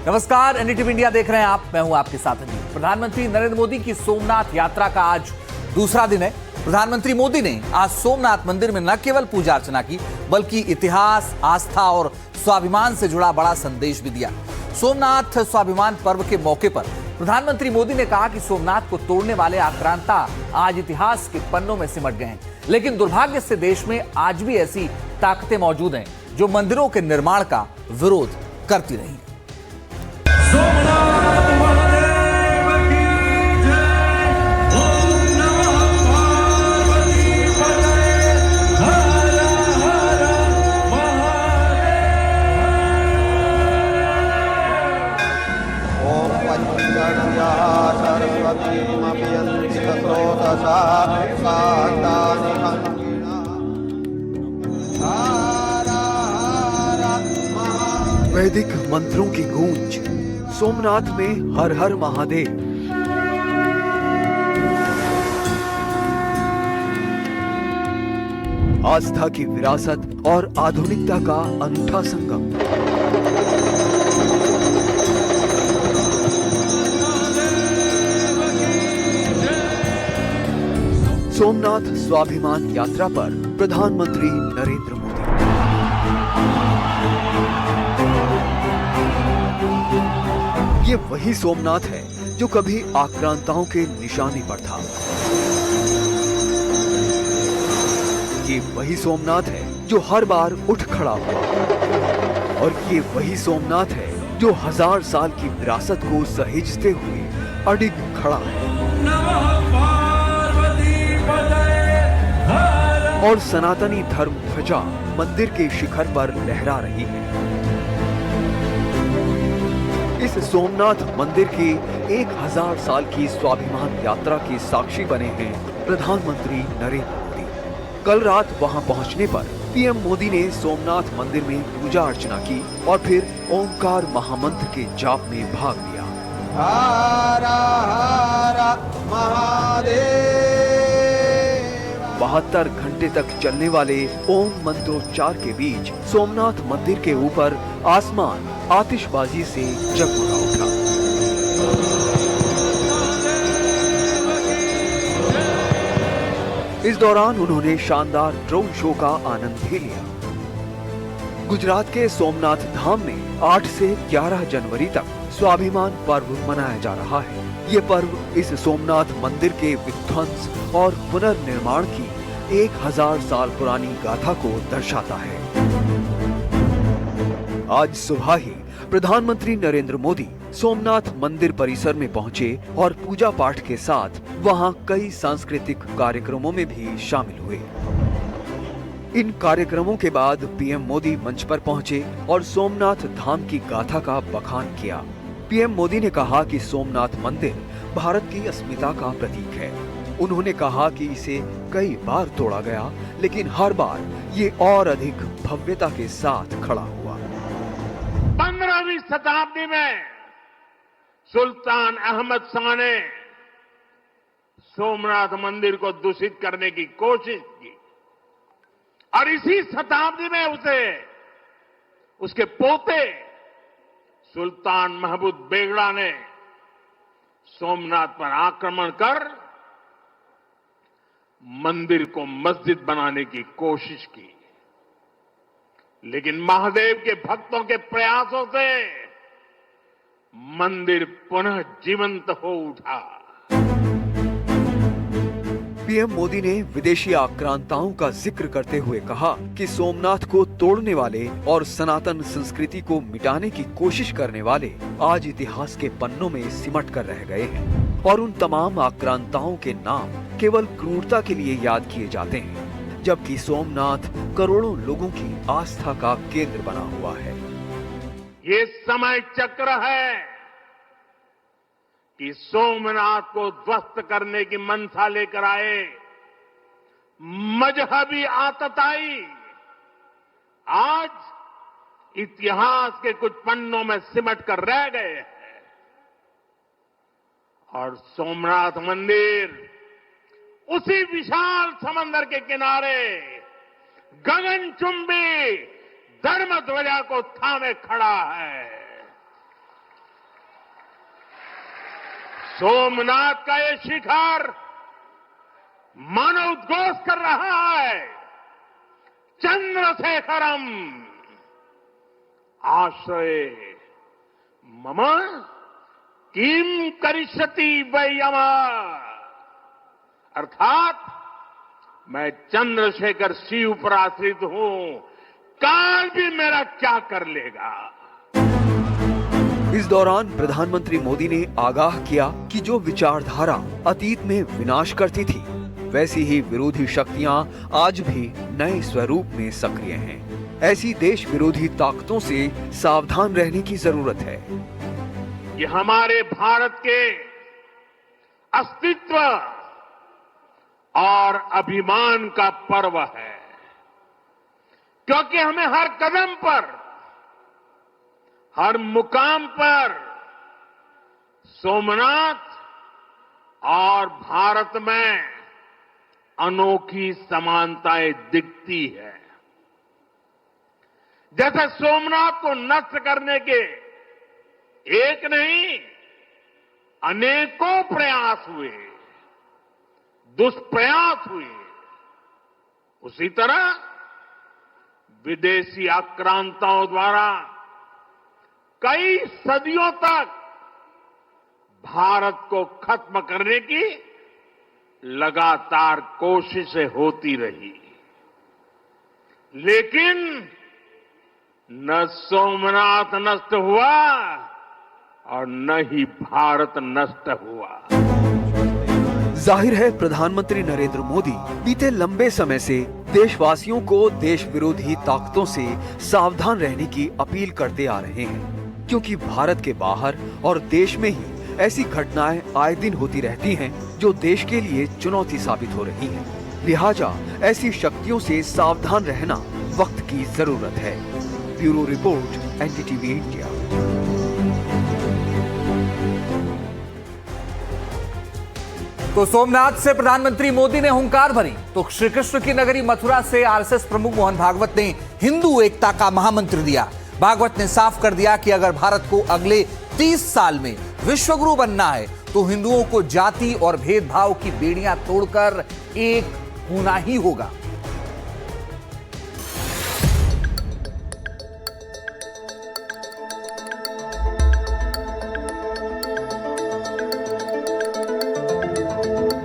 नमस्कार, NDTV India देख रहे हैं आप। मैं हूं आपके साथ अजीत। प्रधानमंत्री नरेंद्र मोदी की सोमनाथ यात्रा का आज दूसरा दिन है। प्रधानमंत्री मोदी ने आज सोमनाथ मंदिर में न केवल पूजा अर्चना की, बल्कि इतिहास, आस्था और स्वाभिमान से जुड़ा बड़ा संदेश भी दिया। सोमनाथ स्वाभिमान पर्व के मौके पर प्रधानमंत्री मोदी ने कहा कि सोमनाथ को तोड़ने वाले आक्रांता आज इतिहास के पन्नों में सिमट गए हैं, लेकिन दुर्भाग्य से देश में आज भी ऐसी ताकतें मौजूद हैं जो मंदिरों के निर्माण का विरोध करती रही। वैदिक मंत्रों की गूंज, सोमनाथ में हर हर महादेव। आस्था की विरासत और आधुनिकता का अनूठा संगम। सोमनाथ स्वाभिमान यात्रा पर प्रधानमंत्री नरेंद्र मोदी। ये वही सोमनाथ है जो कभी आक्रांताओं के निशाने पर था। ये वही सोमनाथ है जो हर बार उठ खड़ा हुआ, और ये वही सोमनाथ है जो 1000 साल की विरासत को सहेजते हुए अडिग खड़ा है और सनातनी धर्म ध्वजा मंदिर के शिखर पर लहरा रही है। इस सोमनाथ मंदिर की 1000 साल की स्वाभिमान यात्रा के साक्षी बने हैं प्रधानमंत्री नरेंद्र मोदी। कल रात वहां पहुंचने पर पीएम मोदी ने सोमनाथ मंदिर में पूजा अर्चना की और फिर ओंकार महामंत्र के जाप में भाग लिया। हर हर महादेव। 72 घंटे तक चलने वाले ओम मंत्रोच्चार के बीच सोमनाथ मंदिर के ऊपर आसमान आतिशबाजी से जगमगा उठा। इस दौरान उन्होंने शानदार ड्रोन शो का आनंद भी लिया। गुजरात के सोमनाथ धाम में 8 से 11 जनवरी तक स्वाभिमान पर्व मनाया जा रहा है। ये पर्व इस सोमनाथ मंदिर के विध्वंस और पुनर्निर्माण की 1000 साल पुरानी गाथा को दर्शाता है। आज सुबह ही प्रधानमंत्री नरेंद्र मोदी सोमनाथ मंदिर परिसर में पहुंचे और पूजा पाठ के साथ वहां कई सांस्कृतिक कार्यक्रमों में भी शामिल हुए। इन कार्यक्रमों के बाद पीएम मोदी मंच पर पहुंचे और सोमनाथ धाम की गाथा का बखान किया। पीएम मोदी ने कहा कि सोमनाथ मंदिर भारत की अस्मिता का प्रतीक है। उन्होंने कहा कि इसे कई बार तोड़ा गया, लेकिन हर बार ये और अधिक भव्यता के साथ खड़ा हुआ। 15वीं शताब्दी में सुल्तान अहमद शाह ने सोमनाथ मंदिर को दूषित करने की कोशिश की, और इसी शताब्दी में उसके पोते सुल्तान महमूद बेगड़ा ने सोमनाथ पर आक्रमण कर मंदिर को मस्जिद बनाने की कोशिश की। लेकिन महादेव के भक्तों के प्रयासों से मंदिर पुनः जीवंत हो उठा। पीएम मोदी ने विदेशी आक्रांताओं का जिक्र करते हुए कहा कि सोमनाथ को तोड़ने वाले और सनातन संस्कृति को मिटाने की कोशिश करने वाले आज इतिहास के पन्नों में सिमट कर रह गए हैं, और उन तमाम आक्रांताओं के नाम केवल क्रूरता के लिए याद किए जाते हैं, जबकि सोमनाथ करोड़ों लोगों की आस्था का केंद्र बना हुआ है। ये समय चक्र है कि सोमनाथ को ध्वस्त करने की मंशा लेकर आए मजहबी आतताई आज इतिहास के कुछ पन्नों में सिमट कर रह गए हैं, और सोमनाथ मंदिर उसी विशाल समंदर के किनारे गगनचुंबी धर्म ध्वजा को थामे खड़ा है। सोमनाथ का ये शिखर मानोद्घोष कर रहा है, चंद्रशेखरम आश्रय मम किम करिष्यति वै यम, अर्थात मैं चंद्रशेखर शिव पर आश्रित हूं, काल भी मेरा क्या कर लेगा। इस दौरान प्रधानमंत्री मोदी ने आगाह किया कि जो विचारधारा अतीत में विनाश करती थी, वैसी ही विरोधी शक्तियां आज भी नए स्वरूप में सक्रिय हैं। ऐसी देश विरोधी ताकतों से सावधान रहने की जरूरत है। ये हमारे भारत के अस्तित्व और अभिमान का पर्व है, क्योंकि हमें हर कदम पर, हर मुकाम पर सोमनाथ और भारत में अनोखी समानताएं दिखती है। जैसे सोमनाथ को नष्ट करने के एक नहीं अनेकों प्रयास हुए, दुष्प्रयास हुए, उसी तरह विदेशी आक्रांताओं द्वारा कई सदियों तक भारत को खत्म करने की लगातार कोशिशें होती रही, लेकिन न सोमनाथ नष्ट हुआ और न ही भारत नष्ट हुआ। जाहिर है प्रधानमंत्री नरेंद्र मोदी बीते लंबे समय से देशवासियों को देश विरोधी ताकतों से सावधान रहने की अपील करते आ रहे हैं, क्योंकि भारत के बाहर और देश में ही ऐसी घटनाएं आए दिन होती रहती हैं जो देश के लिए चुनौती साबित हो रही हैं। लिहाजा ऐसी शक्तियों से सावधान रहना वक्त की जरूरत है। Bureau report, NDTV India. तो सोमनाथ से प्रधानमंत्री मोदी ने हुंकार भरी, तो श्री कृष्ण की नगरी मथुरा से आरएसएस प्रमुख मोहन भागवत ने हिंदू एकता का महामंत्र दिया। भागवत ने साफ कर दिया कि अगर भारत को अगले 30 साल में विश्वगुरु बनना है तो हिंदुओं को जाति और भेदभाव की बेड़ियां तोड़कर एक होना ही होगा।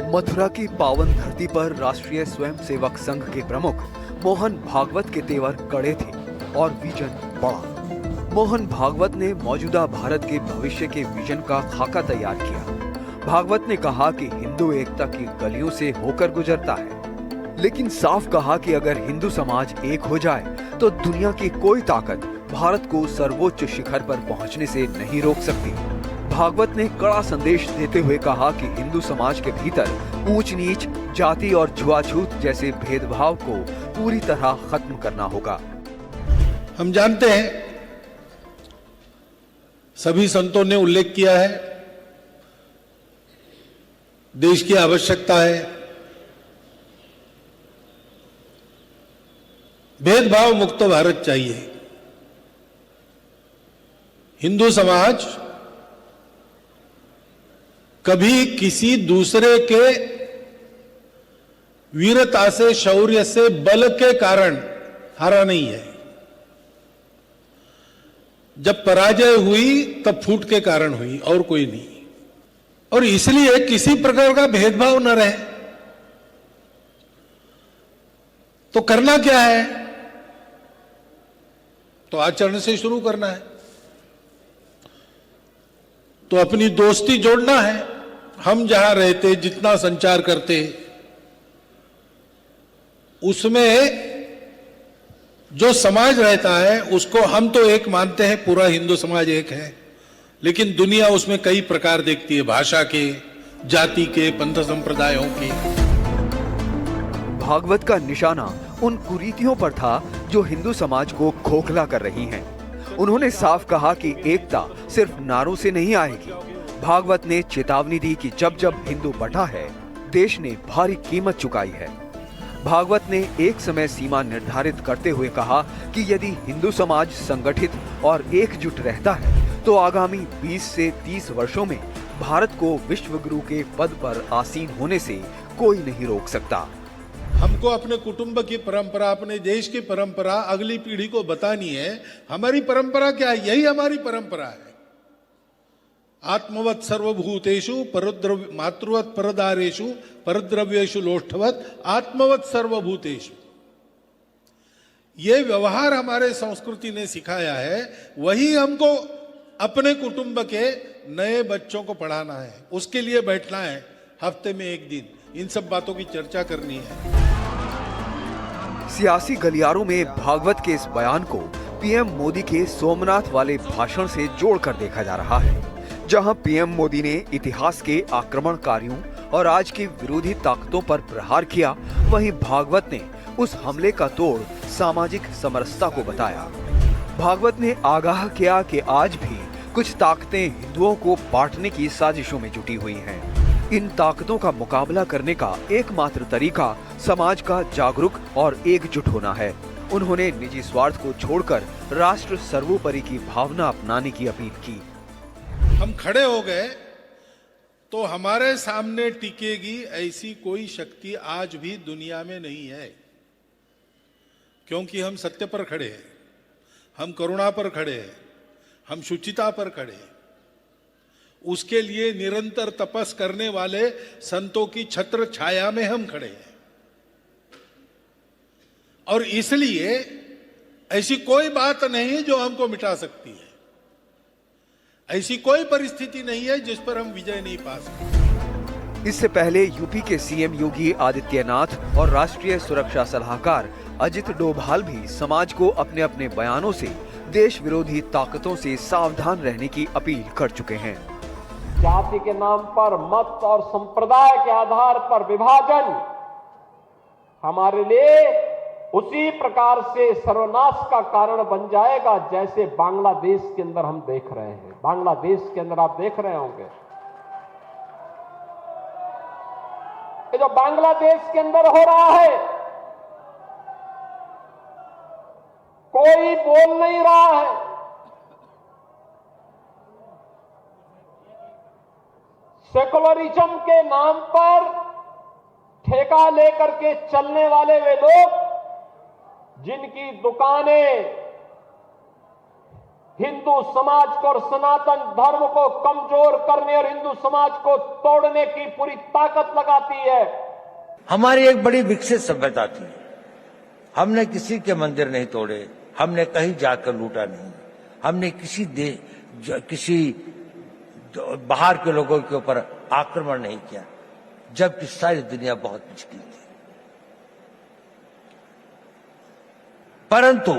मथुरा की पावन धरती पर राष्ट्रीय स्वयंसेवक संघ के प्रमुख मोहन भागवत के तेवर कड़े थे और विजन बड़ा। मोहन भागवत ने मौजूदा भारत के भविष्य के विजन का खाका तैयार किया। भागवत ने कहा कि हिंदू एकता की गलियों से होकर गुजरता है, लेकिन साफ कहा कि अगर हिंदू समाज एक हो जाए तो दुनिया की कोई ताकत भारत को सर्वोच्च शिखर पर पहुंचने से नहीं रोक सकती। भागवत ने कड़ा संदेश देते हुए कहा कि हिंदू समाज के भीतर ऊंच नीच, जाति और छुआछूत जैसे भेदभाव को पूरी तरह खत्म करना होगा। हम जानते हैं, सभी संतों ने उल्लेख किया है, देश की आवश्यकता है, भेदभाव मुक्त भारत चाहिए। हिंदू समाज कभी किसी दूसरे के वीरता से, शौर्य से, बल के कारण हारा नहीं है। जब पराजय हुई तब फूट के कारण हुई, और कोई नहीं। और इसलिए किसी प्रकार का भेदभाव न रहे। तो करना क्या है? तो आचरण से शुरू करना है। तो अपनी दोस्ती जोड़ना है। हम जहां रहते, जितना संचार करते, उसमें जो समाज रहता है उसको हम तो एक मानते हैं, पूरा हिंदू समाज एक है, लेकिन दुनिया उसमें कई प्रकार देखती है, भाषा के, जाति के, पंथ संप्रदायों के। भागवत का निशाना उन कुरीतियों पर था जो हिंदू समाज को खोखला कर रही हैं। उन्होंने साफ कहा कि एकता सिर्फ नारों से नहीं आएगी। भागवत ने चेतावनी दी कि जब जब हिंदू बटा है, देश ने भारी कीमत चुकाई है। भागवत ने एक समय सीमा निर्धारित करते हुए कहा कि यदि हिंदू समाज संगठित और एकजुट रहता है तो आगामी 20 से 30 वर्षों में भारत को विश्व गुरु के पद पर आसीन होने से कोई नहीं रोक सकता। हमको अपने कुटुंब की परंपरा, अपने देश की परंपरा अगली पीढ़ी को बतानी है। हमारी परंपरा क्या है? यही हमारी परंपरा है। आत्मवत् सर्वभूतेषु परद्रव्य मातृवत् परदारेषु परद्रव्येषु लोष्ठवत् आत्मवत् सर्वभूतेषु। ये व्यवहार हमारे संस्कृति ने सिखाया है, वही हमको अपने कुटुंब के नए बच्चों को पढ़ाना है। उसके लिए बैठना है हफ्ते में एक दिन, इन सब बातों की चर्चा करनी है। सियासी गलियारों में भागवत के इस बयान को पीएम मोदी के सोमनाथ वाले भाषण से जोड़कर देखा जा रहा है, जहां पीएम मोदी ने इतिहास के आक्रमणकारियों और आज की विरोधी ताकतों पर प्रहार किया, वहीं भागवत ने उस हमले का तोड़ सामाजिक समरसता को बताया। भागवत ने आगाह किया कि आज भी कुछ ताकतें हिंदुओं को बांटने की साजिशों में जुटी हुई हैं। इन ताकतों का मुकाबला करने का एकमात्र तरीका समाज का जागरूक और एकजुट होना है। उन्होंने निजी स्वार्थ को छोड़कर राष्ट्र सर्वोपरि की भावना अपनाने की अपील की। हम खड़े हो गए तो हमारे सामने टिकेगी ऐसी कोई शक्ति आज भी दुनिया में नहीं है, क्योंकि हम सत्य पर खड़े हैं, हम करुणा पर खड़े हैं, हम शुचिता पर खड़े हैं। उसके लिए निरंतर तपस करने वाले संतों की छत्र छाया में हम खड़े हैं। और इसलिए ऐसी कोई बात नहीं जो हमको मिटा सकती है, ऐसी कोई परिस्थिति नहीं है जिस पर हम विजय नहीं पा सकते। इससे पहले यूपी के सीएम योगी आदित्यनाथ और राष्ट्रीय सुरक्षा सलाहकार अजित डोभाल भी समाज को अपने अपने बयानों से देश विरोधी ताकतों से सावधान रहने की अपील कर चुके हैं। जाति के नाम पर मत और संप्रदाय के आधार पर विभाजन हमारे लिए उसी प्रकार से सर्वनाश का कारण बन जाएगा जैसे बांग्लादेश के अंदर हम देख रहे हैं। बांग्लादेश के अंदर आप देख रहे होंगे, ये जो बांग्लादेश के अंदर हो रहा है, कोई बोल नहीं रहा है। सेकुलरिज्म के नाम पर ठेका लेकर के चलने वाले वे लोग जिनकी दुकानें हिंदू समाज को और सनातन धर्म को कमजोर करने और हिंदू समाज को तोड़ने की पूरी ताकत लगाती है। हमारी एक बड़ी विकसित सभ्यता थी, हमने किसी के मंदिर नहीं तोड़े, हमने कहीं जाकर लूटा नहीं, हमने किसी बाहर के लोगों के ऊपर आक्रमण नहीं किया, जबकि सारी दुनिया बहुत मुश्किल थी। परंतु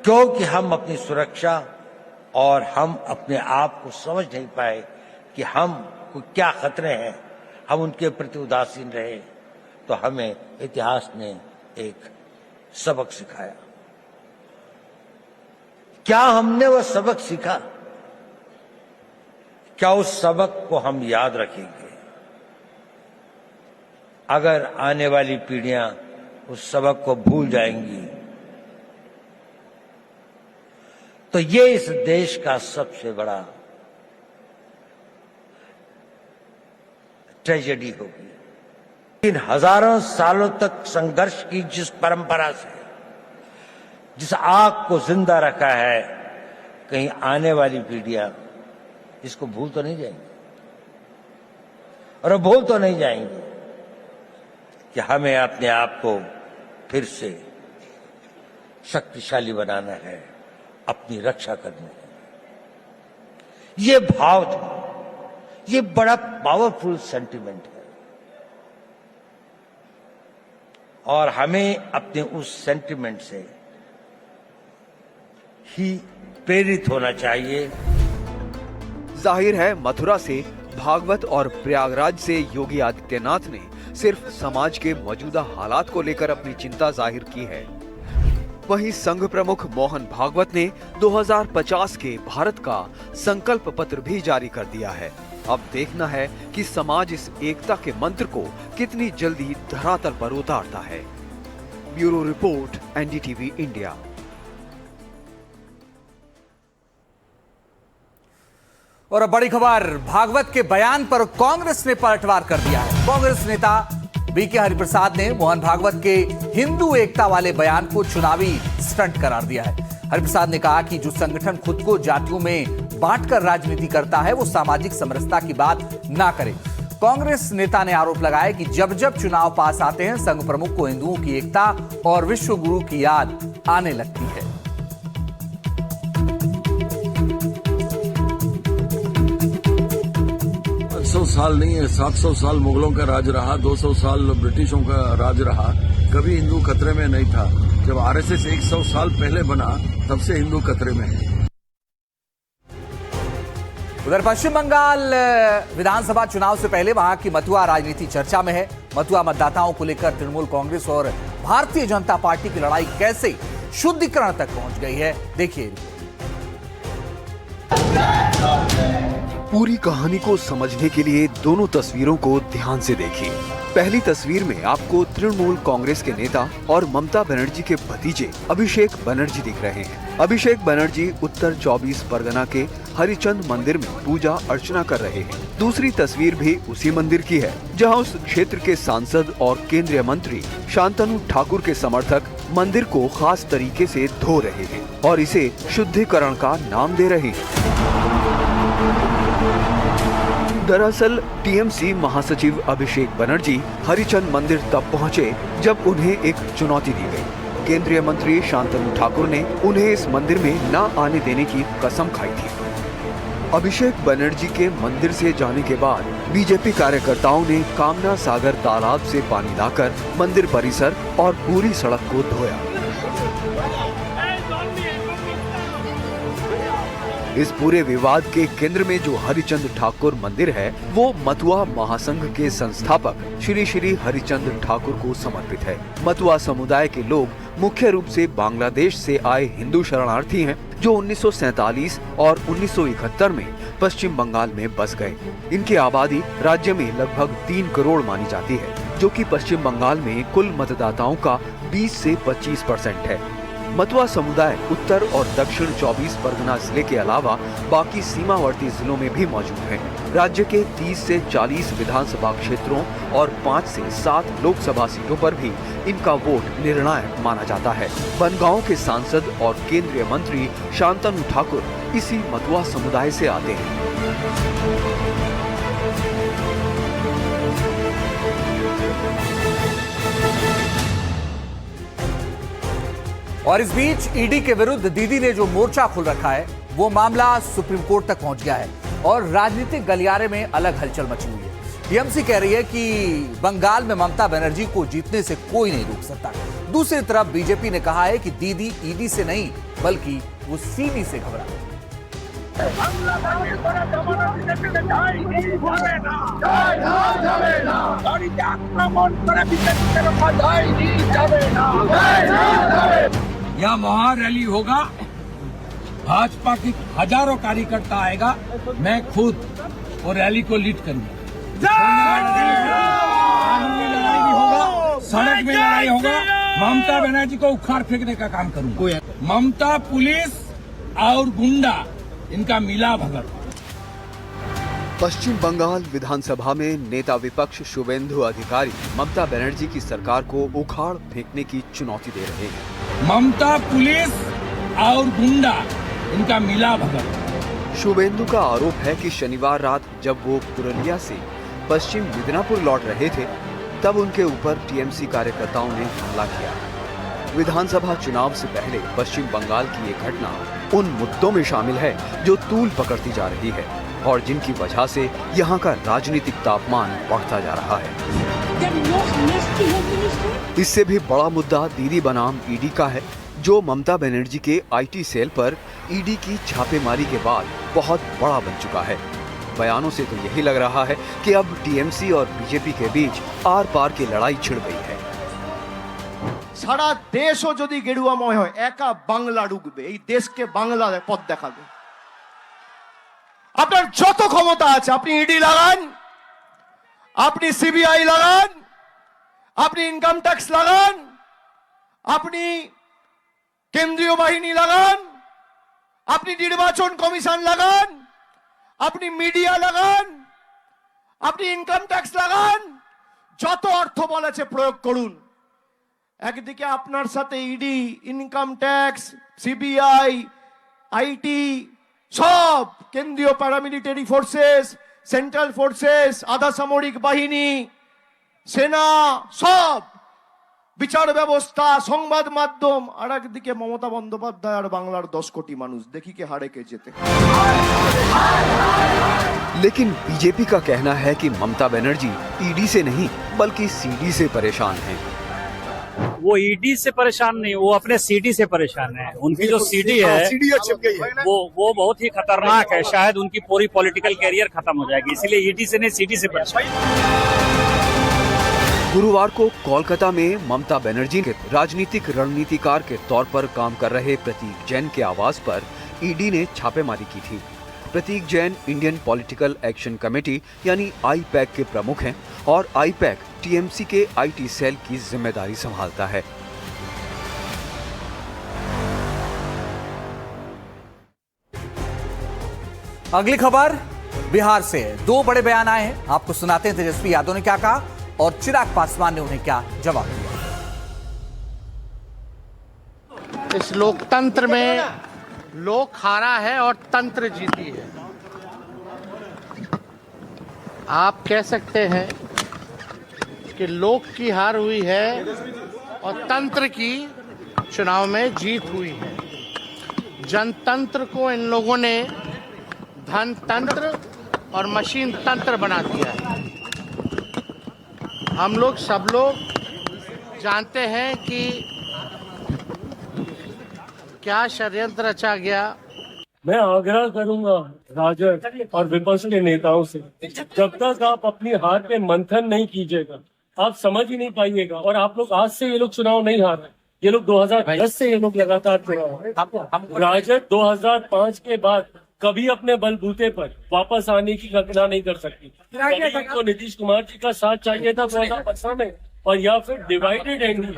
क्योंकि हम अपनी सुरक्षा और हम अपने आप को समझ नहीं पाए कि हम को क्या खतरे हैं, हम उनके प्रति उदासीन रहे, तो हमें इतिहास ने एक सबक सिखाया। क्या हमने वह सबक सीखा? क्या उस सबक को हम याद रखेंगे? अगर आने वाली पीढ़ियां उस सबक को भूल जाएंगी तो ये इस देश का सबसे बड़ा ट्रेजेडी होगी। इन हजारों सालों तक संघर्ष की जिस परंपरा से जिस आग को जिंदा रखा है, कहीं आने वाली पीढ़ियां इसको भूल तो नहीं जाएंगी, और भूल तो नहीं जाएंगे कि हमें अपने आप को फिर से शक्तिशाली बनाना है, अपनी रक्षा करनी है। ये भाव था, ये बड़ा पावरफुल सेंटिमेंट है, और हमें अपने उस सेंटिमेंट से ही प्रेरित होना चाहिए। जाहिर है मथुरा से भागवत और प्रयागराज से योगी आदित्यनाथ ने सिर्फ समाज के मौजूदा हालात को लेकर अपनी चिंता जाहिर की है। वहीं संघ प्रमुख मोहन भागवत ने 2050 के भारत का संकल्प पत्र भी जारी कर दिया है। अब देखना है कि समाज इस एकता के मंत्र को कितनी जल्दी धरातल पर उतारता है। Bureau report, NDTV India. और अब बड़ी खबर, भागवत के बयान पर कांग्रेस ने पलटवार कर दिया है। कांग्रेस नेता बीके हरिप्रसाद ने मोहन भागवत के हिंदू एकता वाले बयान को चुनावी स्टंट करार दिया है। हरिप्रसाद ने कहा कि जो संगठन खुद को जातियों में बांटकर राजनीति करता है वो सामाजिक समरसता की बात ना करे। कांग्रेस नेता ने आरोप लगाया कि जब जब चुनाव पास आते हैं संघ प्रमुख को हिंदुओं की एकता और विश्व गुरु की याद आने लगती है। 100 साल नहीं है, 700 साल मुगलों का राज रहा, 200 साल ब्रिटिशों का राज रहा, कभी हिंदू खतरे में नहीं था। जब आरएसएस 100 साल पहले बना तब से हिंदू खतरे में है। उधर पश्चिम बंगाल विधानसभा चुनाव से पहले वहां की मथुआ राजनीति चर्चा में है। मथुआ मतदाताओं को लेकर तृणमूल कांग्रेस और भारतीय जनता पार्टी की लड़ाई कैसे शुद्धिकरण तक पहुंच गई है, देखिए। पूरी कहानी को समझने के लिए दोनों तस्वीरों को ध्यान से देखिए। पहली तस्वीर में आपको तृणमूल कांग्रेस के नेता और ममता बनर्जी के भतीजे अभिषेक बनर्जी दिख रहे हैं। अभिषेक बनर्जी उत्तर 24 परगना के हरिचंद मंदिर में पूजा अर्चना कर रहे हैं। दूसरी तस्वीर भी उसी मंदिर की है, जहां उस क्षेत्र के सांसद और केंद्रीय मंत्री शांतनु ठाकुर के समर्थक मंदिर को खास तरीके से धो रहे हैं और इसे शुद्धिकरण का नाम दे रहे हैं। दरअसल टीएमसी महासचिव अभिषेक बनर्जी हरिचंद मंदिर तब पहुंचे जब उन्हें एक चुनौती दी गई। केंद्रीय मंत्री शांतनु ठाकुर ने उन्हें इस मंदिर में न आने देने की कसम खाई थी। अभिषेक बनर्जी के मंदिर से जाने के बाद बीजेपी कार्यकर्ताओं ने कामना सागर तालाब से पानी लाकर मंदिर परिसर और पूरी सड़क को धोया। इस पूरे विवाद के केंद्र में जो हरिचंद ठाकुर मंदिर है वो मथुआ महासंघ के संस्थापक श्री श्री हरिचंद ठाकुर को समर्पित है। मथुआ समुदाय के लोग मुख्य रूप से बांग्लादेश से आए हिंदू शरणार्थी हैं जो 1947 और 1971 में पश्चिम बंगाल में बस गए। इनकी आबादी राज्य में लगभग 3 करोड़ मानी जाती है, जो कि पश्चिम बंगाल में कुल मतदाताओं का 20 से 25% है। मथुआ समुदाय उत्तर और दक्षिण 24 परगना जिले के अलावा बाकी सीमावर्ती जिलों में भी मौजूद हैं। राज्य के 30 से 40 विधानसभा क्षेत्रों और 5 से 7 लोकसभा सीटों पर भी इनका वोट निर्णायक माना जाता है। बनगांव के सांसद और केंद्रीय मंत्री शांतनु ठाकुर इसी मथुआ समुदाय से आते हैं। और इस बीच ईडी के विरुद्ध दीदी ने जो मोर्चा खोल रखा है वो मामला सुप्रीम कोर्ट तक पहुंच गया है और राजनीतिक गलियारे में अलग हलचल मची हुई है। टीएमसी कह रही है कि बंगाल में ममता बनर्जी को जीतने से कोई नहीं रोक सकता। दूसरी तरफ बीजेपी ने कहा है कि दीदी ईडी से नहीं बल्कि वो सीडी से घबरा। यहाँ महारैली होगा, भाजपा की हजारों कार्यकर्ता आएगा, मैं खुद वो रैली को लीड करूंगा। कानूनी लड़ाई भी होगा, सड़क में लड़ाई होगा, ममता बनर्जी को उखाड़ फेंकने का काम करूंगा। ममता पुलिस और गुंडा इनका मिला भगत। पश्चिम बंगाल विधानसभा में नेता विपक्ष शुभेंदु अधिकारी ममता बनर्जी की सरकार को उखाड़ फेंकने की चुनौती दे रहे हैं। ममता पुलिस और गुंडा इनका मिला भगत। शुभेंदु का आरोप है कि शनिवार रात जब वो पुरुलिया से पश्चिम मिदनापुर लौट रहे थे तब उनके ऊपर टीएमसी कार्यकर्ताओं ने हमला किया। विधानसभा चुनाव से पहले पश्चिम बंगाल की ये घटना उन मुद्दों में शामिल है जो तूल पकड़ती जा रही है और जिनकी वजह से यहाँ का राजनीतिक तापमान बढ़ता जा रहा है। इससे भी बड़ा मुद्दा दीदी बनाम ईडी का है, जो ममता बनर्जी के आईटी सेल पर ईडी की छापेमारी के बाद बहुत बड़ा बन चुका है। बयानों से तो यही लग रहा है कि अब टीएमसी और बीजेपी के बीच आर पार की लड़ाई छिड़ गई है। সারা দেশও যদি গেরুয়াময় হয় একা বাংলা রুখবে, এই দেশকে বাংলা পথ দেখাবে। আপনার যত ক্ষমতা আছে আপনি ইডি লাগান, আপনি সিবিআই লাগান, আপনি ইনকাম ট্যাক্স লাগান, আপনি কেন্দ্রীয় বাহিনী লাগান, আপনি নির্বাচন কমিশন লাগান, আপনি মিডিয়া লাগান, আপনি ইনকাম ট্যাক্স লাগান, যত অর্থ বলেছে প্রয়োগ করুন। একদিকে আপনার সাথে ED, income tax, CBI, IT, সব কেন্দ্রীয় প্যারামিলিটারি ফোর্সেস, সেন্ট্রাল ফোর্সেস, আধা সামরিক বাহিনী, সেনা, সব বিচার ব্যবস্থা, সংবাদ মাধ্যম, আর একদিকে মমতা বন্দ্যোপাধ্যায় আর বাংলার 10 কোটি মানুষ। দেখি কে हारे के जीते। लेकिन बीजेपी का कहना है कि ममता बनर्जी ईडी से नहीं बल्कि सीडी से परेशान हैं। वो ईडी से परेशान नहीं, वो अपने सीडी से परेशान है। उनकी जो सीडी है वो बहुत ही खतरनाक है। शायद उनकी पूरी पॉलिटिकल कैरियर खत्म हो जाएगी, इसलिए ईडी से नहीं सीडी से परेशान। गुरुवार को कोलकाता में ममता बनर्जी के राजनीतिक रणनीतिकार के तौर पर काम कर रहे प्रतीक जैन के आवास पर ईडी ने छापेमारी की थी। Prateek Jain Indian political action committee यानी आईपैक के प्रमुख हैं और आईपैक टीएमसी के आईटी सेल की जिम्मेदारी संभालता है। अगली खबर बिहार से। 2 बड़े बयान आए हैं, आपको सुनाते हैं तेजस्वी यादव ने क्या कहा और चिराग पासवान ने उन्हें क्या जवाब दिया। इस लोकतंत्र में लोक हारा है और तंत्र जीती है। आप कह सकते हैं कि लोक की हार हुई है और तंत्र की चुनाव में जीत हुई है। जनतंत्र को इन लोगों ने धन तंत्र और मशीन तंत्र बना दिया है। हम लोग सब लोग जानते हैं कि क्या षड्यंत्र रचा गया। मैं आग्रह करूंगा राजद और विपक्ष के नेताओं से, जब तक आप अपनी हार पे मंथन नहीं कीजिएगा आप समझ ही नहीं पाइएगा। और आप लोग आज से ये लोग चुनाव नहीं हार रहे, ये लोग 2010 से ये लोग लगातार चुनाव। राजद 2005 के बाद कभी अपने बलबूते पर वापस आने की कल्पना नहीं कर सकती। तो नीतीश कुमार जी का साथ चाहिए था 2015 में, और या फिर डिवाइडेड एंट्री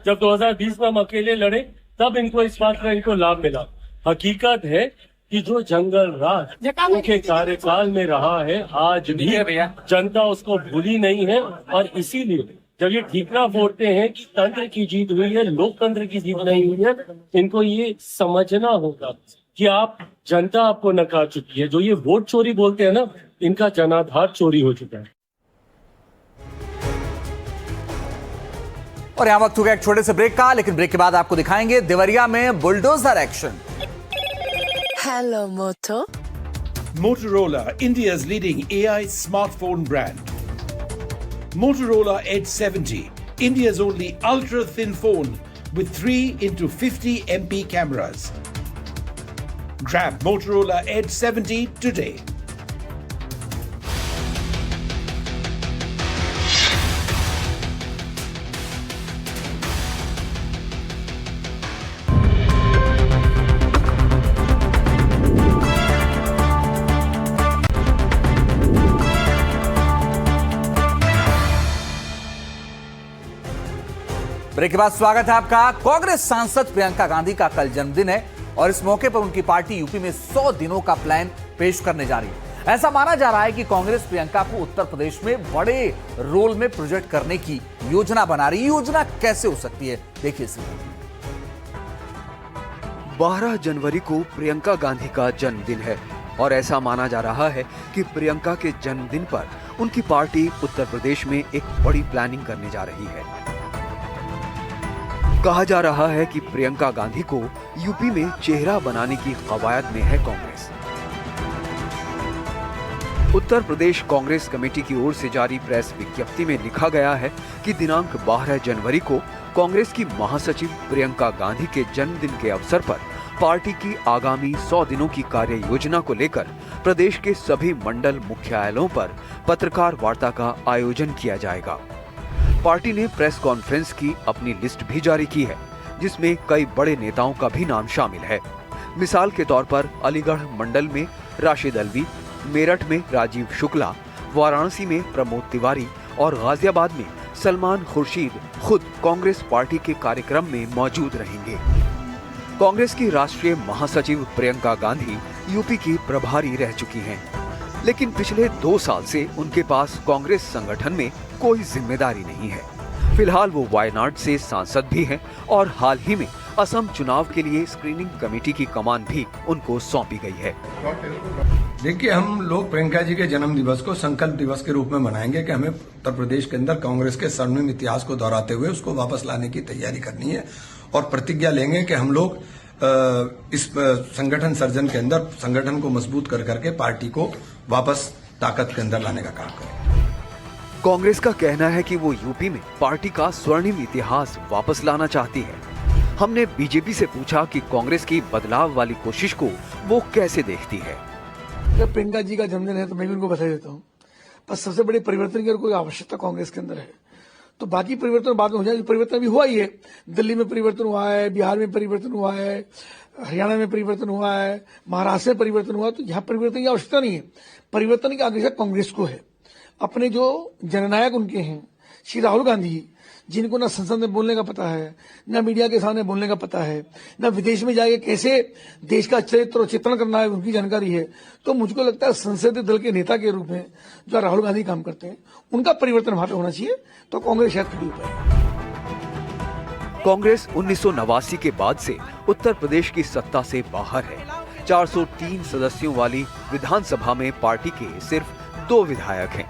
जब 2020 में हम अकेले लड़े तब इनको इस बात का इनको लाभ मिला। हकीकत है कि जो जंगल राज उनके कार्यकाल में रहा है आज भी जनता उसको भूली नहीं है। और इसीलिए जब ये ठीकरा फोड़ते हैं कि तंत्र की जीत हुई है, लोकतंत्र की जीत नहीं हुई है, इनको ये समझना होगा कि आप जनता आपको नकार चुकी है। जो ये वोट चोरी बोलते हैं ना, इनका जनाधार चोरी हो चुका है। और यहाँ वक्त हो गया एक छोटे से ब्रेक का, लेकिन ब्रेक के बाद आपको दिखाएंगे देवरिया में bulldozer action. Hello, Moto. Motorola, India's leading AI smartphone brand. Motorola Edge 70, India's only ultra-thin phone with 3x50 MP cameras. Grab Motorola Edge 70 today. Break के बाद स्वागत है आपका। कांग्रेस सांसद प्रियंका गांधी का कल जन्मदिन है और इस मौके पर उनकी पार्टी यूपी में 100 दिनों का प्लान पेश करने जा रही है। ऐसा माना जा रहा है कि कांग्रेस प्रियंका को उत्तर प्रदेश में बड़े रोल में प्रोजेक्ट करने की योजना बना रही है। योजना कैसे हो सकती है, देखिए इसे। 12 जनवरी को प्रियंका गांधी का जन्मदिन है और ऐसा माना जा रहा है कि प्रियंका के जन्मदिन पर उनकी पार्टी उत्तर प्रदेश में एक बड़ी प्लानिंग करने जा रही है। कहा जा रहा है कि प्रियंका गांधी को यूपी में चेहरा बनाने की कवायद में है कांग्रेस। उत्तर प्रदेश कांग्रेस कमेटी की ओर से जारी प्रेस विज्ञप्ति में लिखा गया है कि दिनांक 12 जनवरी को कांग्रेस की महासचिव प्रियंका गांधी के जन्मदिन के अवसर पर पार्टी की आगामी 100 दिनों की कार्य योजना को लेकर प्रदेश के सभी मंडल मुख्यालयों पर पत्रकार वार्ता का आयोजन किया जाएगा। पार्टी ने प्रेस कॉन्फ्रेंस की अपनी लिस्ट भी जारी की है, जिसमें कई बड़े नेताओं का भी नाम शामिल है। मिसाल के तौर पर अलीगढ़ मंडल में राशिद अलवी, मेरठ में राजीव शुक्ला, वाराणसी में प्रमोद तिवारी और गाजियाबाद में सलमान खुर्शीद खुद कांग्रेस पार्टी के कार्यक्रम में मौजूद रहेंगे। कांग्रेस की राष्ट्रीय महासचिव प्रियंका गांधी यूपी की प्रभारी रह चुकी हैं। लेकिन पिछले 2 साल से उनके पास कांग्रेस संगठन में कोई जिम्मेदारी नहीं है। फिलहाल वो वायनाड से सांसद भी हैं और हाल ही में असम चुनाव के लिए स्क्रीनिंग कमेटी की कमान भी उनको सौंपी गई है। देखिए, हम लोग प्रियंका जी के जन्म दिवस को संकल्प दिवस के रूप में मनाएंगे कि हमें उत्तर प्रदेश के अंदर कांग्रेस के स्वर्णिम इतिहास को दोहराते हुए उसको वापस लाने की तैयारी करनी है और प्रतिज्ञा लेंगे कि हम लोग इस संगठन सर्जन के अंदर संगठन को मजबूत कर करके पार्टी को वापस ताकत के अंदर लाने का काम करेंगे। कांग्रेस का कहना है कि वो यूपी में पार्टी का स्वर्णिम इतिहास वापस लाना चाहती है। हमने बीजेपी से पूछा कि कांग्रेस की बदलाव वाली कोशिश को वो कैसे देखती है। जब प्रियंका जी का जन्मदिन है तो मैं भी उनको बधाई देता हूँ, पर सबसे बड़े परिवर्तन की कोई आवश्यकता कांग्रेस के अंदर है तो बाकी परिवर्तन बाद में हो जाए। परिवर्तन भी हुआ ही है, दिल्ली में परिवर्तन हुआ है, बिहार में परिवर्तन हुआ है, हरियाणा में परिवर्तन हुआ है, महाराष्ट्र में परिवर्तन हुआ, तो यहाँ परिवर्तन की आवश्यकता नहीं है। परिवर्तन की आवश्यकता कांग्रेस को है। अपने जो जननायक उनके हैं श्री राहुल गांधी, जिनको न संसद में बोलने का पता है, न मीडिया के सामने बोलने का पता है, न विदेश में जाके कैसे देश का चरित्र और चित्रण करना है उनकी जानकारी है, तो मुझको लगता है संसदीय दल के नेता के रूप में जो राहुल गांधी काम करते हैं उनका परिवर्तन वहां पे होना चाहिए, तो कांग्रेस शायद खड़ी हो पाए। कांग्रेस 1989 के बाद से उत्तर प्रदेश की सत्ता से बाहर है। 403 सदस्यों वाली विधानसभा में पार्टी के सिर्फ 2 विधायक हैं।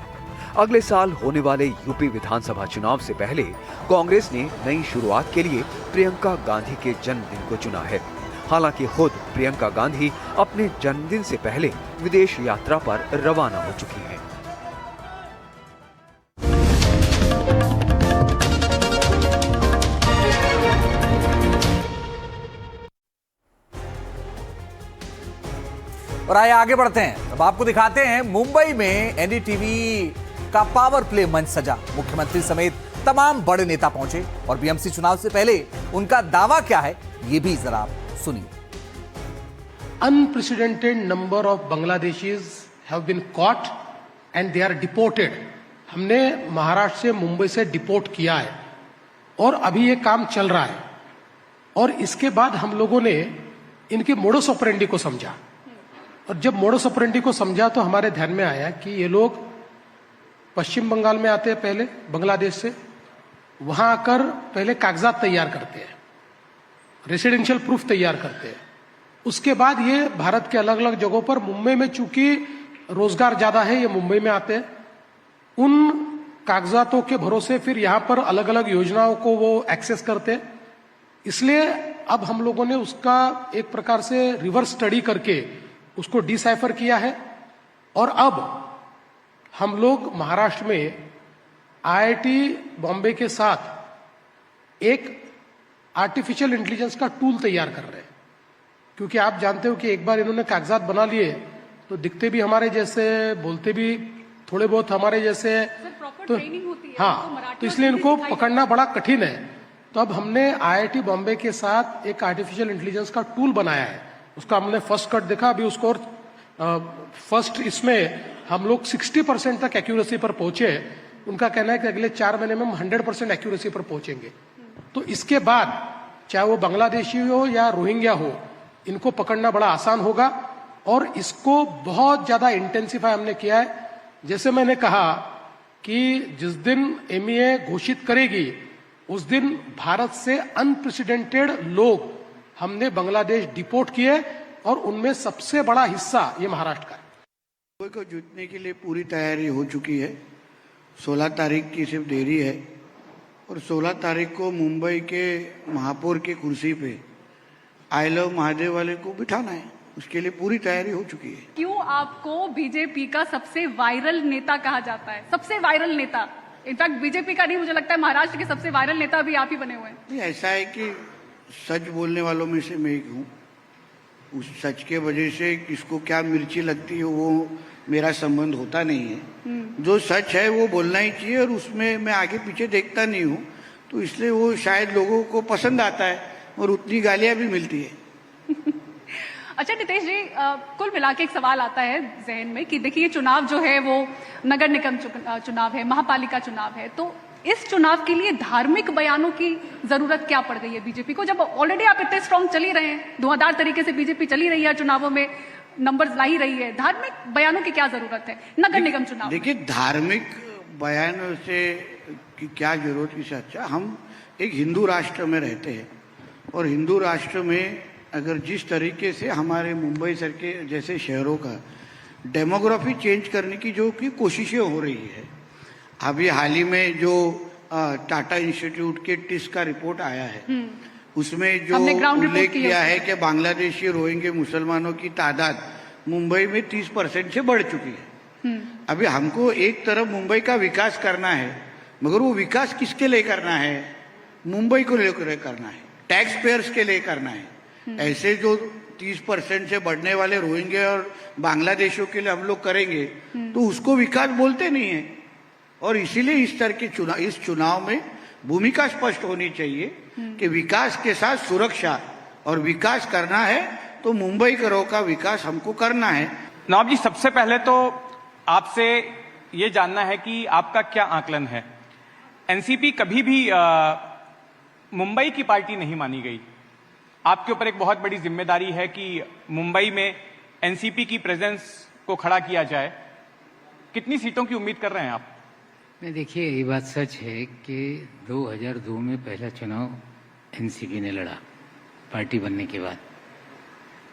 अगले साल होने वाले यूपी विधानसभा चुनाव से पहले कांग्रेस ने नई शुरुआत के लिए प्रियंका गांधी के जन्मदिन को चुना है। हालांकि खुद प्रियंका गांधी अपने जन्मदिन से पहले विदेश यात्रा पर रवाना हो चुकी हैं। और आइए आगे बढ़ते हैं। अब आपको दिखाते हैं मुंबई में एनडीटीवी का पावर प्ले मंच सजा। मुख्यमंत्री समेत तमाम बड़े नेता पहुंचे और बीएमसी चुनाव से पहले उनका दावा क्या है ये भी जरा आप सुनिए। Unprecedented number of Bangladeshis have been caught and they are deported. हमने महाराष्ट्र से मुंबई से डिपोर्ट किया है और अभी ये काम चल रहा है। और इसके बाद हम लोगों ने इनके मोडस ऑपरेंडी को समझा और जब मोडस ऑपरेंडी को समझा तो हमारे ध्यान में आया कि ये लोग पश्चिम बंगाल में आते हैं, पहले बांग्लादेश से, वहां आकर पहले कागजात तैयार करते हैं, रेसिडेंशियल प्रूफ तैयार करते हैं। उसके बाद ये भारत के अलग अलग जगहों पर, मुंबई में चूंकि रोजगार ज्यादा है ये मुंबई में आते हैं, उन कागजातों के भरोसे फिर यहां पर अलग अलग योजनाओं को वो एक्सेस करते हैं। इसलिए अब हम लोगों ने उसका एक प्रकार से रिवर्स स्टडी करके उसको डिसाइफर किया है और अब हम लोग महाराष्ट्र में आईआईटी बॉम्बे के साथ एक आर्टिफिशियल इंटेलिजेंस का टूल तैयार कर रहे हैं। क्योंकि आप जानते हो कि एक बार इन्होंने कागजात बना लिए तो दिखते भी हमारे जैसे, बोलते भी थोड़े बहुत हमारे जैसे, तो हाँ, तो इसलिए इनको पकड़ना बड़ा कठिन है। तो अब हमने आईआईटी बॉम्बे के साथ एक आर्टिफिशियल इंटेलिजेंस का टूल बनाया है। उसका हमने फर्स्ट कट देखा, अभी उसको फर्स्ट इसमें हम लोग 60% तक एक्यूरेसी पर पहुंचे। उनका कहना है कि अगले 4 महीने में हम 100% एक्यूरेसी पर पहुंचेंगे। तो इसके बाद चाहे वो बांग्लादेशी हो या रोहिंग्या हो, इनको पकड़ना बड़ा आसान होगा और इसको बहुत ज्यादा इंटेंसिफाई हमने किया है। जैसे मैंने कहा कि जिस दिन एमईए घोषित करेगी उस दिन भारत से अनप्रेसिडेंटेड लोग हमने बांग्लादेश डिपोर्ट किए और उनमें सबसे बड़ा हिस्सा ये महाराष्ट्र का है। मुंबई को जीतने के लिए पूरी तैयारी हो चुकी है। 16 तारीख की सिर्फ देरी है और 16 तारीख को मुंबई के महापौर की कुर्सी पे आई लव महादेव वाले को बिठाना है, उसके लिए पूरी तैयारी हो चुकी है। क्यों आपको बीजेपी का सबसे वायरल नेता कहा जाता है? सबसे वायरल नेता, इनफैक्ट बीजेपी का नहीं, मुझे लगता है महाराष्ट्र के सबसे वायरल नेता भी आप ही बने हुए हैं। नहीं, ऐसा है कि सच बोलने वालों में से मैं एक हूँ। उस सच के वजह से किसको क्या मिर्ची लगती है वो मेरा संबंध होता नहीं है। जो सच है वो बोलना ही चाहिए और उसमें मैं आगे पीछे देखता नहीं हूँ, तो इसलिए वो शायद लोगों को पसंद आता है और उतनी गालियां भी मिलती है। अच्छा नितेश जी, कुल मिला के एक सवाल आता है जहन में कि देखिए चुनाव जो है वो नगर निगम चुनाव है, महापालिका चुनाव है, तो इस चुनाव के लिए धार्मिक बयानों की जरूरत क्या पड़ गई है बीजेपी को, जब ऑलरेडी आप इतने स्ट्रांग चल ही रहे हैं, धुआंधार तरीके से बीजेपी चली रही है चुनावों में, नंबर्स ला ही रही है, धार्मिक बयानों की क्या जरूरत है नगर निगम चुनाव? देखिए, धार्मिक बयानों से की क्या जरूरत की अच्छा, हम एक हिंदू राष्ट्र में रहते हैं और हिंदू राष्ट्र में अगर जिस तरीके से हमारे मुंबई सर के जैसे शहरों का डेमोग्राफी चेंज करने की जो की कोशिशें हो रही है, अभी हाल ही में जो टाटा इंस्टीट्यूट के टिस का रिपोर्ट आया है, उसमें जो उल्लेख किया है कि बांग्लादेशी रोहिंग्या मुसलमानों की तादाद मुंबई में 30% से बढ़ चुकी है। अभी हमको एक तरफ मुंबई का विकास करना है, मगर वो विकास किसके लिए करना है? मुंबई को लेकर करना है, टैक्स पेयर्स के लिए करना है। ऐसे जो 30% से बढ़ने वाले रोहिंग्या और बांग्लादेशियों के लिए हम लोग करेंगे तो उसको विकास बोलते नहीं है। और इसीलिए इस तरह के इस चुनाव में भूमिका स्पष्ट होनी चाहिए कि विकास के साथ सुरक्षा, और विकास करना है तो मुंबई करों का विकास हमको करना है। नवाब जी, सबसे पहले तो आपसे ये जानना है कि आपका क्या आकलन है। एनसीपी कभी भी मुंबई की पार्टी नहीं मानी गई। आपके ऊपर एक बहुत बड़ी जिम्मेदारी है कि मुंबई में एनसीपी की प्रेजेंस को खड़ा किया जाए। कितनी सीटों की उम्मीद कर रहे हैं आप? देखिए, ये बात सच है कि 2002 में पहला चुनाव एनसीपी ने लड़ा पार्टी बनने के बाद।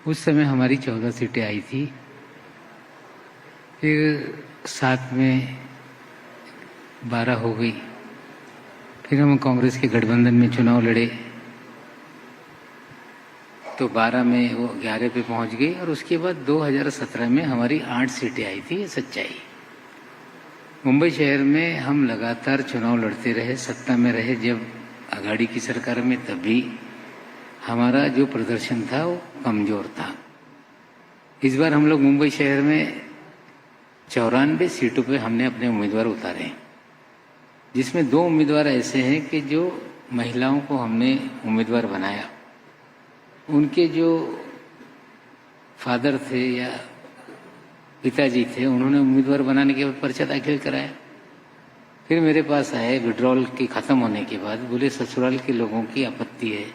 उस समय हमारी 14 सीटें आई थी, फिर 7 में 12 हो गई, फिर हम कांग्रेस के गठबंधन में चुनाव लड़े तो 12 में वो 11 पे पहुंच गई, और उसके बाद 2017 में हमारी 8 सीटें आई थी। ये सच्चाई। मुंबई शहर में हम लगातार चुनाव लड़ते रहे, सत्ता में रहे जब आघाड़ी की सरकार में, तभी हमारा जो प्रदर्शन था वो कमजोर था। इस बार हम लोग मुंबई शहर में 94 सीटों पे हमने अपने उम्मीदवार उतारे, जिसमें 2 उम्मीदवार ऐसे हैं कि जो महिलाओं को हमने उम्मीदवार बनाया। उनके जो फादर थे या पिताजी थे, उन्होंने उम्मीदवार बनाने के बाद पर्चा दाखिल कराया। फिर मेरे पास आए विड्रॉल के ख़त्म होने के बाद, बोले ससुराल के लोगों की आपत्ति है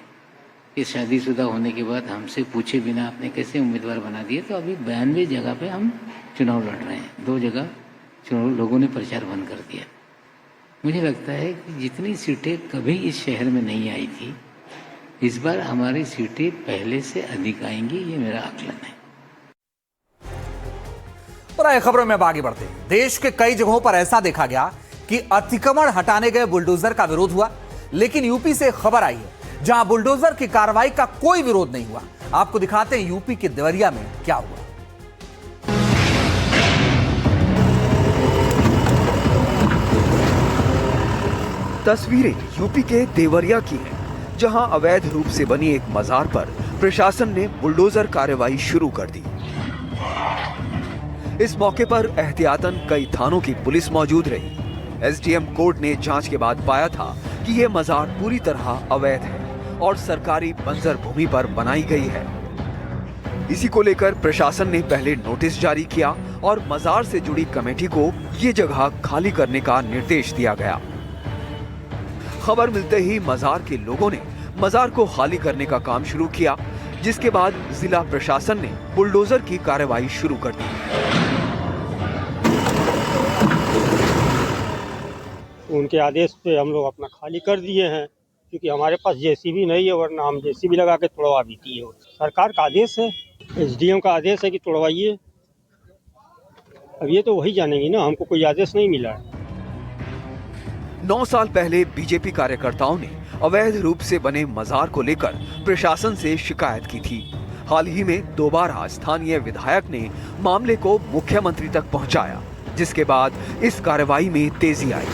कि शादीशुदा होने के बाद हमसे पूछे बिना आपने कैसे उम्मीदवार बना दिए। तो अभी 92 जगह पे हम चुनाव लड़ रहे हैं, 2 जगह चुनाव लोगों ने प्रचार बंद कर दिया। मुझे लगता है कि जितनी सीटें कभी इस शहर में नहीं आई थी, इस बार हमारी सीटें पहले से अधिक आएंगी, ये मेरा आकलन है। और आए खबरों में अब आगे बढ़ते हैं। देश के कई जगहों पर ऐसा देखा गया कि अतिक्रमण हटाने गए बुलडोजर का विरोध हुआ, लेकिन यूपी से खबर आई है जहां बुलडोजर की कार्रवाई का कोई विरोध नहीं हुआ। आपको दिखाते हैं यूपी के देवरिया में क्या हुआ। तस्वीरें यूपी के देवरिया की हैं, जहां अवैध रूप से बनी एक मजार पर प्रशासन ने बुलडोजर कार्रवाई शुरू कर दी। इस मौके पर एहतियातन कई थानों की पुलिस मौजूद रही। एसडीएम कोर्ट ने जांच के बाद पाया था कि ये मजार पूरी तरह अवैध है और सरकारी बंजर भूमि पर बनाई गई है। इसी को लेकर प्रशासन ने पहले नोटिस जारी किया और मजार से जुड़ी कमेटी को ये जगह खाली करने का निर्देश दिया गया। खबर मिलते ही मजार के लोगों ने मजार को खाली करने का काम शुरू किया, जिसके बाद जिला प्रशासन ने बुलडोजर की कार्रवाई शुरू कर दी। उनके आदेश पे हम लोग अपना खाली कर दिए हैं, क्योंकि हमारे पास जेसीबी नहीं है, वरना हम जेसीबी लगा के तोड़वा देती है। सरकार का आदेश है, एसडीएम का आदेश है कि तोड़वाइए। अब ये तो वही जानेंगी ना, हमको कोई आदेश नहीं मिला है। 9 साल पहले बीजेपी कार्यकर्ताओं ने अवैध रूप से बने मजार को लेकर प्रशासन से शिकायत की थी। हाल ही में दोबारा स्थानीय विधायक ने मामले को मुख्यमंत्री तक पहुंचाया, जिसके बाद इस कार्रवाई में तेजी आई।